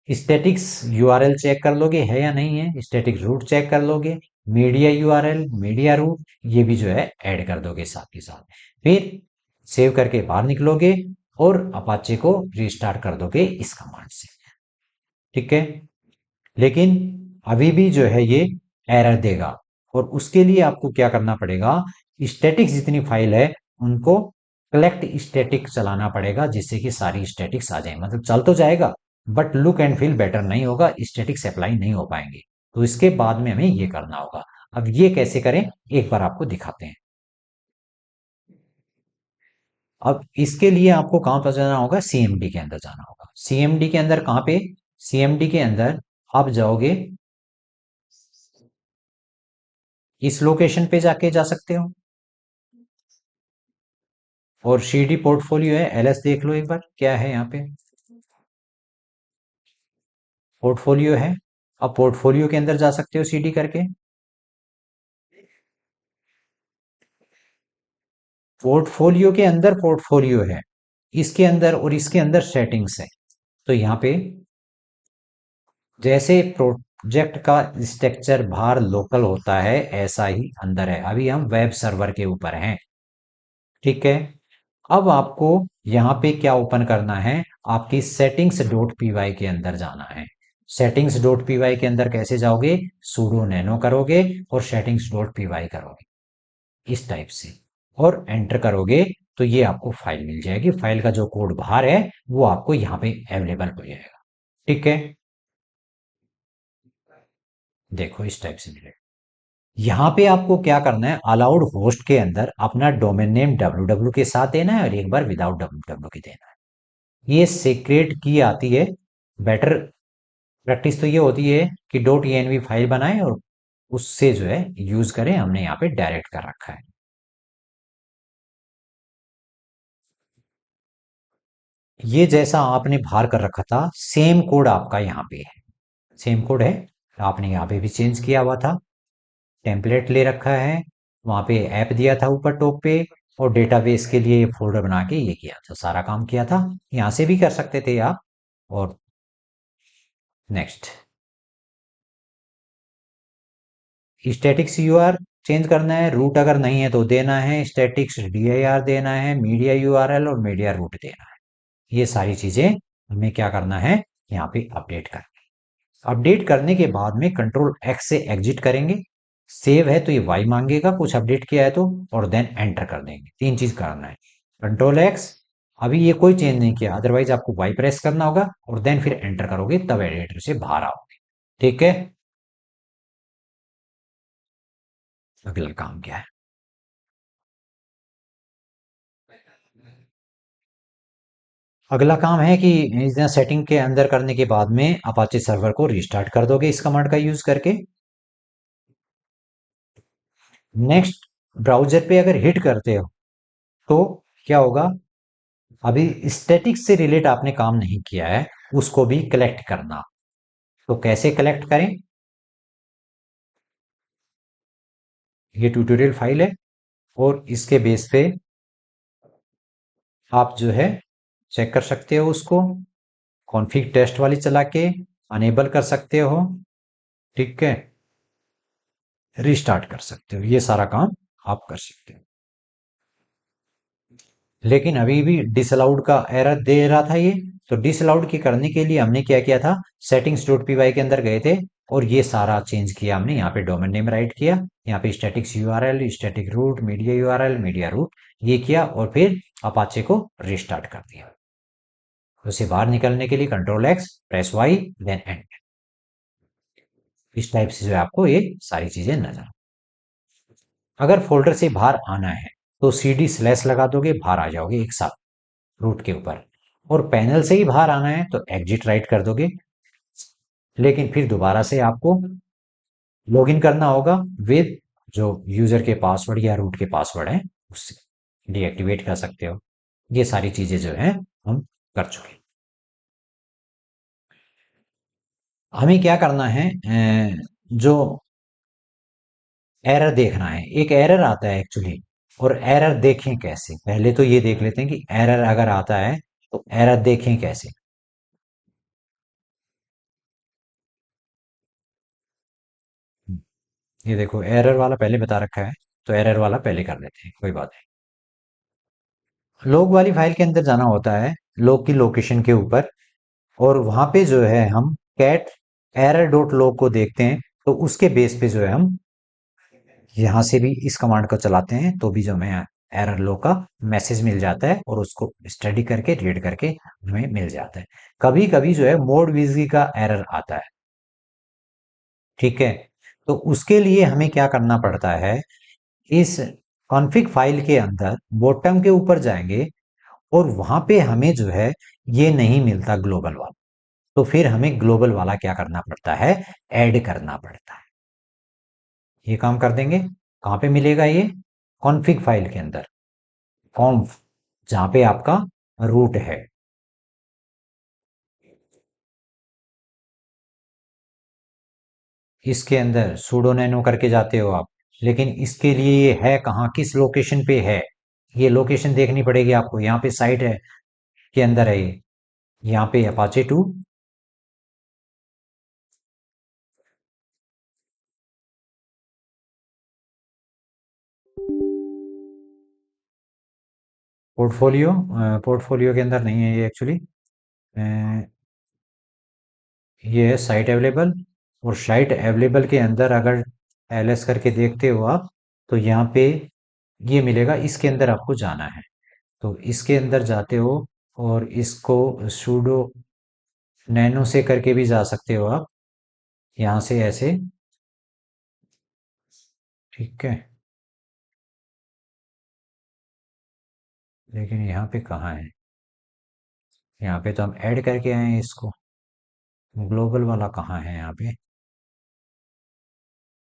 A: स्टैटिक्स यूआरएल चेक कर लोगे है या नहीं है, स्टैटिक रूट चेक कर लोगे, मीडिया यूआरएल, मीडिया रूट, ये भी जो है ऐड कर दोगे साथ के साथ। फिर सेव करके बाहर निकलोगे, और अपाचे को रिस्टार्ट कर दोगे इस कमांड से। ठीक है, लेकिन अभी भी जो है ये एरर देगा, और उसके लिए आपको क्या करना पड़ेगा? स्टैटिक्स जितनी फाइल है उनको कलेक्ट स्टैटिक चलाना पड़ेगा, जिससे कि सारी स्टैटिक्स आ जाए। मतलब चल तो जाएगा, but look and feel better नहीं होगा, स्टैटिक्स अप्लाई नहीं हो पाएंगे। तो इसके बाद में हमें ये करना होगा। अब ये कैसे करें, एक बार आपको दिखाते हैं। अब इसके लिए आपको कहां पर जाना होगा, सीएमडी के अंदर जाना होगा। सीएमडी के अंदर कहां पे, सीएमडी के अंदर आप जाओगे, इस लोकेशन पे जाके जा सकते हो। और सीडी पोर्टफोलियो है, एलएस देख लो एक बार क्या है यहाँ पे, पोर्टफोलियो है। अब पोर्टफोलियो के अंदर जा सकते हो सीडी करके। पोर्टफोलियो के अंदर पोर्टफोलियो है, इसके अंदर और इसके अंदर सेटिंग्स है। तो यहाँ पे जैसे प्रोजेक्ट का स्ट्रक्चर बाहर लोकल होता है, ऐसा ही अंदर है। अभी हम वेब सर्वर के ऊपर हैं, ठीक है। अब आपको यहाँ पे क्या ओपन करना है, आपकी सेटिंग्स डॉट पीवाई के अंदर जाना है। सेटिंग्स डॉट पीवाई के अंदर कैसे जाओगे, sudo nano करोगे और सेटिंग्स डॉट पीवाई करोगे इस टाइप से, और एंटर करोगे तो ये आपको फाइल मिल जाएगी। फाइल का जो कोड बाहर है वो आपको यहाँ पे अवेलेबल हो जाएगा, ठीक है। देखो इस टाइप से मिलेगा। यहाँ पे आपको क्या करना है, अलाउड होस्ट के अंदर अपना डोमेन नेम www के साथ देना है और एक बार विदाउट www के देना है। ये सीक्रेट की आती है। बेटर प्रैक्टिस तो ये होती है कि डॉट env फाइल बनाएं और उससे जो है यूज करें। हमने यहाँ पे डायरेक्ट कर रखा है। ये जैसा आपने बाहर कर रखा था सेम कोड आपका यहाँ पे है, सेम कोड है। आपने यहाँ पे भी चेंज किया हुआ था, टेम्पलेट ले रखा है, वहां पे ऐप दिया था ऊपर टॉप पे, और डेटाबेस के लिए फोल्डर बना के ये किया था, सारा काम किया था। यहाँ से भी कर सकते थे आप। और नेक्स्ट, स्टैटिक्स यूआर चेंज करना है, रूट अगर नहीं है तो देना है, स्टैटिक्स dir देना है, मीडिया यूआरएल और मीडिया रूट देना है। ये सारी चीजें हमें क्या करना है, यहाँ पे अपडेट करना है। अपडेट करने के बाद में कंट्रोल एक्स से एग्जिट करेंगे। सेव है तो ये वाई मांगेगा, कुछ अपडेट किया है तो, और देन एंटर कर देंगे। तीन चीज करना है, कंट्रोल एक्स, अभी ये कोई चेंज नहीं किया, अदरवाइज आपको वाई प्रेस करना होगा और देन फिर एंटर करोगे, तब एडिटर से बाहर आओगे, ठीक है। अगला काम क्या है, अगला काम है कि सेटिंग के अंदर करने के बाद में अपाचे सर्वर को रिस्टार्ट कर दोगे इस कमांड का यूज करके। नेक्स्ट, ब्राउजर पे अगर हिट करते हो तो क्या होगा, अभी स्टैटिक्स से रिलेट आपने काम नहीं किया है, उसको भी कलेक्ट करना। तो कैसे कलेक्ट करें, ये ट्यूटोरियल फाइल है और इसके बेस पे आप जो है चेक कर सकते हो उसको, कॉन्फ़िग टेस्ट वाली चला के अनेबल कर सकते हो, ठीक है। रिस्टार्ट कर सकते हो, ये सारा काम आप कर सकते हो। लेकिन अभी भी डिसअलाउड का एरर दे रहा था ये। तो डिसअलाउड की करने के लिए हमने क्या किया था, सेटिंग्स डॉट पीवाई के अंदर गए थे और ये सारा चेंज किया हमने। यहाँ पे डोमेन नेम राइट किया, यहाँ पे statics URL, static root, media URL, media root, ये किया और फिर अपाचे को रिस्टार्ट कर दिया। तो उसे बाहर निकलने के लिए control X, press Y, then end. इस टाइप से जो है आपको ये सारी चीजें नजर। अगर फोल्डर से बाहर आना है तो सीडी स्लैश लगा दोगे, बाहर आ जाओगे एक साथ रूट के ऊपर। और पैनल से ही बाहर आना है तो एग्जिट राइट कर दोगे। लेकिन फिर दोबारा से आपको लॉगिन करना होगा विद जो यूजर के पासवर्ड या रूट के पासवर्ड है उससे डीएक्टिवेट कर सकते हो। ये सारी चीजें जो है हम कर चुके। हमें क्या करना है, जो एरर देखना है, एक एरर आता है एक्चुअली। और एरर देखें कैसे, पहले तो ये देख लेते हैं कि एरर अगर आता है तो एरर देखें कैसे। ये देखो एरर वाला पहले बता रखा है, तो एरर वाला पहले कर लेते हैं, कोई बात नहीं। लॉग वाली फाइल के अंदर जाना होता है, लॉग की लोकेशन के ऊपर, और वहां पे जो है हम कैट एरर डॉट लॉग को देखते हैं। तो उसके बेस पे जो है हम यहाँ से भी इस कमांड को चलाते हैं तो भी जो हमें एरर लो का मैसेज मिल जाता है और उसको स्टडी करके रीड करके हमें मिल जाता है। कभी कभी जो है मोड बिजी का एरर आता है। ठीक है, तो उसके लिए हमें क्या करना पड़ता है, इस कॉन्फ़िग फाइल के अंदर बॉटम के ऊपर जाएंगे और वहां पे हमें जो है ये नहीं मिलता ग्लोबल वाला, तो फिर हमें ग्लोबल वाला क्या करना पड़ता है, ऐड करना पड़ता है। ये काम कर देंगे। कहाँ पे मिलेगा ये, कॉन्फ़िग फाइल के अंदर, कॉन्फ, जहां पे आपका रूट है। इसके अंदर sudo nano करके जाते हो आप, लेकिन इसके लिए ये है कहाँ, किस लोकेशन पे है, ये लोकेशन देखनी पड़ेगी आपको। यहाँ पे साइट है के अंदर है ये, यहाँ पे अपाचे 2, पोर्टफोलियो, पोर्टफोलियो के अंदर नहीं है ये एक्चुअली, ये है साइट अवेलेबल। और साइट अवेलेबल के अंदर अगर एलएस करके देखते हो आप, तो यहाँ पे ये मिलेगा, इसके अंदर आपको जाना है। तो इसके अंदर जाते हो और इसको sudo नैनो से करके भी जा सकते हो आप, यहाँ से ऐसे। ठीक है, लेकिन यहाँ पे कहाँ है, यहाँ पे तो हम ऐड करके आए हैं इसको, ग्लोबल वाला कहाँ है यहाँ पे,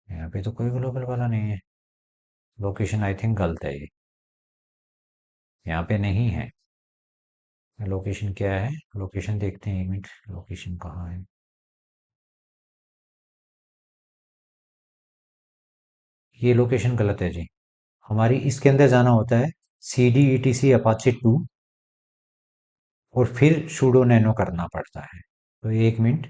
A: यहाँ पे तो कोई ग्लोबल वाला नहीं है। लोकेशन आई थिंक गलत है ये, यहाँ पे नहीं है। लोकेशन क्या है, लोकेशन देखते हैं एक मिनट, लोकेशन कहाँ है। ये लोकेशन गलत है जी, हमारी इसके अंदर जाना होता है, C D E T C Apache 2, और फिर sudo nano करना पड़ता है। तो एक मिनट,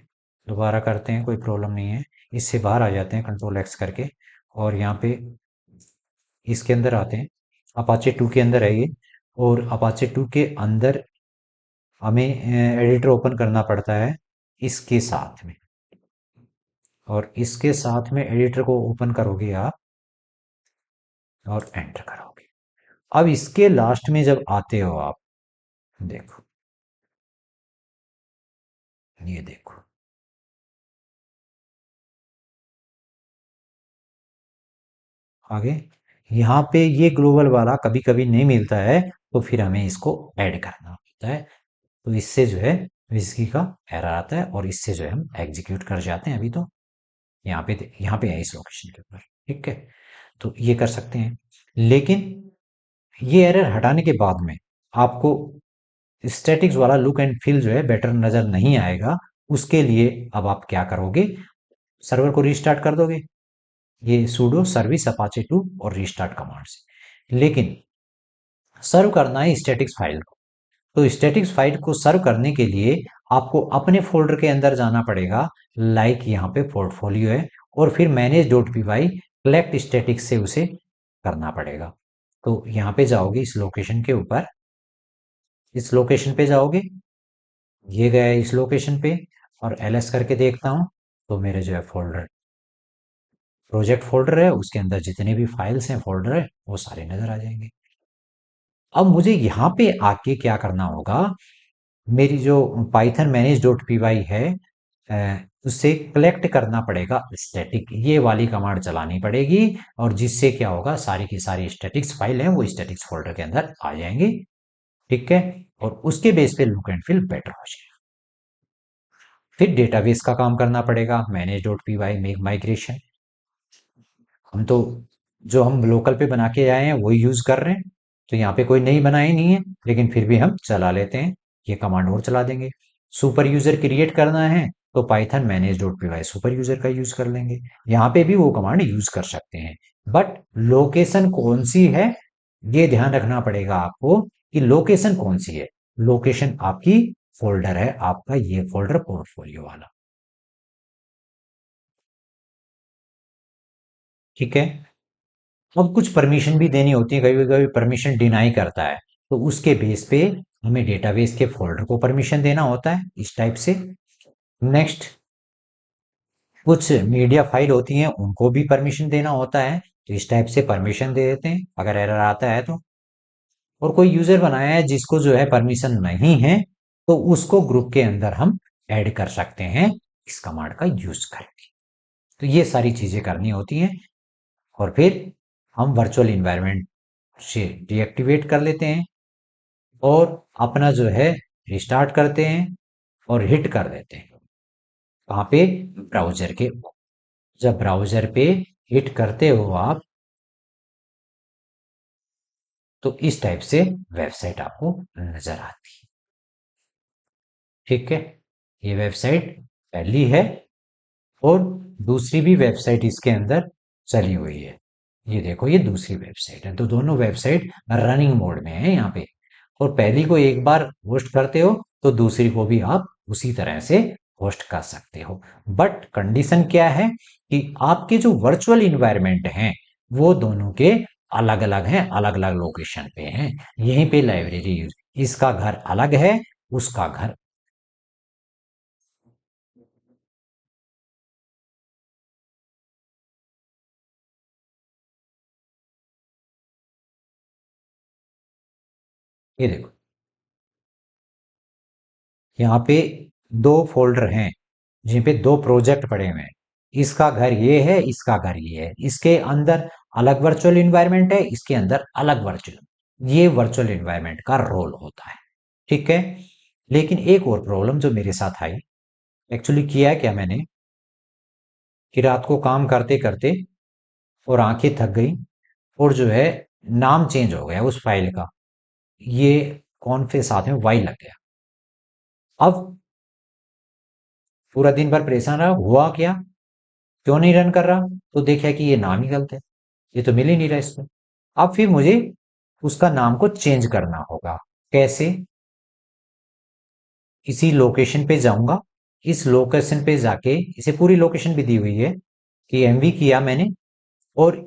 A: दोबारा करते हैं, कोई प्रॉब्लम नहीं है। इससे बाहर आ जाते हैं कंट्रोल एक्स करके, और यहाँ पे इसके अंदर आते हैं, अपाचे 2 के अंदर है ये। और अपाचे 2 के अंदर हमें एडिटर ओपन करना पड़ता है इसके साथ में, और इसके साथ में एडिटर को ओपन करोगे आप और एंटर करोगे। अब इसके लास्ट में जब आते हो आप, देखो, ये देखो, आगे यहाँ पे ये ग्लोबल वाला कभी कभी नहीं मिलता है, तो फिर हमें इसको ऐड करना होता है। तो इससे जो है विस्की का एरर आता है, और इससे जो है हम एग्जीक्यूट कर जाते हैं। अभी तो यहाँ पे है इस लोकेशन के ऊपर। ठीक है, तो ये कर सकते हैं, लेकिन ये एरर हटाने के बाद में आपको स्टैटिक्स वाला लुक एंड फील जो है बेटर नजर नहीं आएगा। उसके लिए अब आप क्या करोगे, सर्वर को रीस्टार्ट कर दोगे, ये sudo सर्विस अपाचे 2 और रीस्टार्ट कमांड से। लेकिन सर्व करना है स्टैटिक्स फाइल को, तो स्टैटिक्स फाइल को सर्व करने के लिए आपको अपने फोल्डर के अंदर जाना पड़ेगा, लाइक यहाँ पे पोर्टफोलियो है, और फिर manage dot P Y collect statics से उसे करना पड़ेगा। तो यहाँ पे जाओगे इस लोकेशन के ऊपर, इस लोकेशन पे जाओगे, ये गया है इस लोकेशन पे, और एलएस करके देखता हूँ, तो मेरे जो है फोल्डर, प्रोजेक्ट फोल्डर है, उसके अंदर जितने भी फाइल्स हैं, फोल्डर है, वो सारे नजर आ जाएंगे। अब मुझे यहाँ पे आके क्या करना होगा, मेरी जो Python manage dot P Y है, उससे कलेक्ट करना पड़ेगा स्टैटिक, ये वाली कमांड चलानी पड़ेगी, और जिससे क्या होगा, सारी की सारी स्टैटिक्स फाइल हैं वो स्टैटिक्स फोल्डर के अंदर आ जाएंगी। ठीक है, और उसके बेस पे लुक एंड फील बेटर हो जाएगा। फिर डेटाबेस का काम करना पड़ेगा, manage dot P Y make migration. हम तो जो हम लोकल पे बना के आए हैं वही यूज कर रहे हैं, तो यहाँ पे कोई नई बनाई नहीं है, लेकिन फिर भी हम चला लेते हैं, ये कमांड और चला देंगे। सुपर यूजर क्रिएट करना है, तो Python manage dot P Y super user का यूज कर लेंगे, यहाँ पे भी वो कमांड यूज कर सकते हैं। बट लोकेशन कौन सी है, ये ध्यान रखना पड़ेगा आपको, कि लोकेशन कौन सी है। लोकेशन आपकी फोल्डर है, आपका ये फोल्डर पोर्टफोलियो वाला। ठीक है, अब कुछ परमिशन भी देनी होती है, कभी कभी परमिशन डिनाई करता है, तो उसके बेस पे हमें डेटाबेस के फोल्डर को परमिशन देना होता है इस टाइप से। नेक्स्ट, कुछ मीडिया फाइल होती हैं, उनको भी परमिशन देना होता है, तो इस टाइप से परमिशन दे देते हैं अगर एरर आता है तो। और कोई यूजर बनाया है जिसको जो है परमिशन नहीं है, तो उसको ग्रुप के अंदर हम ऐड कर सकते हैं इस कमांड का यूज करके। तो ये सारी चीजें करनी होती हैं, और फिर हम वर्चुअल इन्वायरमेंट से डीएक्टिवेट कर लेते हैं और अपना जो है रिस्टार्ट करते हैं और हिट कर देते हैं वहां पे ब्राउजर के। जब ब्राउजर पे हिट करते हो आप, तो इस टाइप से वेबसाइट आपको नजर आती है। ठीक है, ये वेबसाइट पहली है, और दूसरी भी वेबसाइट इसके अंदर चली हुई है। ये देखो, ये दूसरी वेबसाइट है, तो दोनों वेबसाइट रनिंग मोड में है यहाँ पे। और पहली को एक बार होस्ट करते हो तो दूसरी को भी आप उसी तरह से होस्ट कर सकते हो। बट कंडीशन क्या है कि आपके जो वर्चुअल इन्वायरमेंट हैं वो दोनों के अलग अलग हैं, अलग अलग लोकेशन पे हैं। यहीं पे लाइब्रेरी, इसका घर अलग है, उसका घर। ये देखो, यहाँ पे दो फोल्डर हैं जिन पे दो प्रोजेक्ट पड़े हुए हैं। इसका घर ये है, इसका घर ये है। इसके अंदर अलग वर्चुअल इन्वायरमेंट है, इसके अंदर अलग वर्चुअल। ये वर्चुअल इन्वायरमेंट का रोल होता है। ठीक है, लेकिन एक और प्रॉब्लम जो मेरे साथ आई, एक्चुअली किया है क्या मैंने कि रात को काम करते करते और आंखें थक गई, और जो है नाम चेंज हो गया उस फाइल का। ये कौन से साथ में वाई लग गया। अब पूरा दिन भर परेशान रहा, हुआ क्या, क्यों नहीं रन कर रहा, तो देखा कि ये नाम ही गलत है, ये तो मिल ही नहीं रहा इसमें। अब फिर मुझे उसका नाम को चेंज करना होगा। कैसे? इसी लोकेशन पे जाऊंगा, इस लोकेशन पे जाके, इसे पूरी लोकेशन भी दी हुई है कि एमवी किया मैंने, और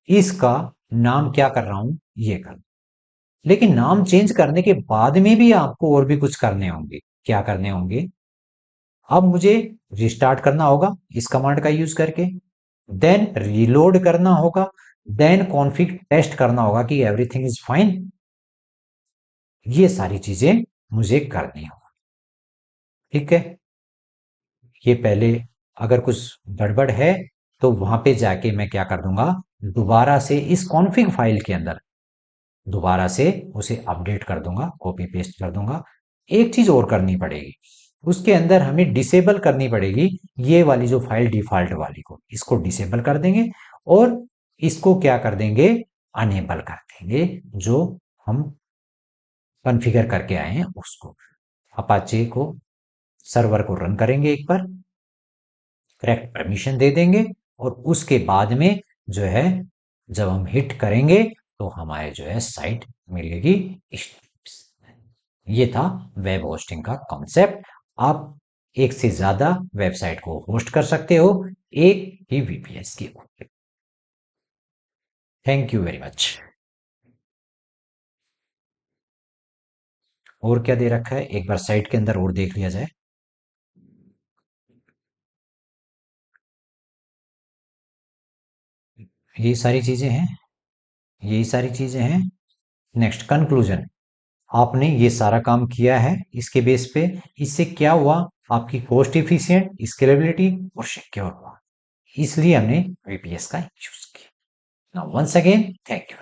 A: इसका नाम क्या कर रहा हूं, ये कर। लेकिन नाम चेंज करने के बाद में भी आपको और भी कुछ करने होंगे। क्या करने होंगे? अब मुझे रिस्टार्ट करना होगा इस कमांड का यूज करके, देन रीलोड करना होगा, देन कॉन्फ़िग टेस्ट करना होगा कि एवरीथिंग इज फाइन। ये सारी चीजें मुझे करनी हो। ठीक है, ये पहले अगर कुछ गड़बड़ है तो वहां पे जाके मैं क्या कर दूंगा, दोबारा से इस कॉन्फ़िग फाइल के अंदर दोबारा से उसे अपडेट कर दूंगा, कॉपी पेस्ट कर दूंगा। एक चीज और करनी पड़ेगी, उसके अंदर हमें डिसेबल करनी पड़ेगी ये वाली जो फाइल डिफॉल्ट वाली को, इसको डिसेबल कर देंगे, और इसको क्या कर देंगे, अनेबल कर देंगे, जो हम कॉन्फ़िगर करके आए हैं उसको। अपाचे को, सर्वर को रन करेंगे एक बार, करेक्ट परमिशन दे देंगे, और उसके बाद में जो है जब हम हिट करेंगे तो हमारे जो है साइट मिलेगी। ये था वेब होस्टिंग का कॉन्सेप्ट। आप एक से ज्यादा वेबसाइट को होस्ट कर सकते हो एक ही वीपीएस के ऊपर। Thank you very much. और क्या दे रखा है, एक बार साइट के अंदर और देख लिया जाए। यही सारी चीजें हैं, यही सारी चीजें हैं। नेक्स्ट कंक्लूजन, आपने ये सारा काम किया है इसके बेस पे, इससे क्या हुआ, आपकी कॉस्ट इफिशिएंट, स्केलेबिलिटी और सिक्योर हुआ। इसलिए हमने वीपीएस का यूज किया। Now once again thank you.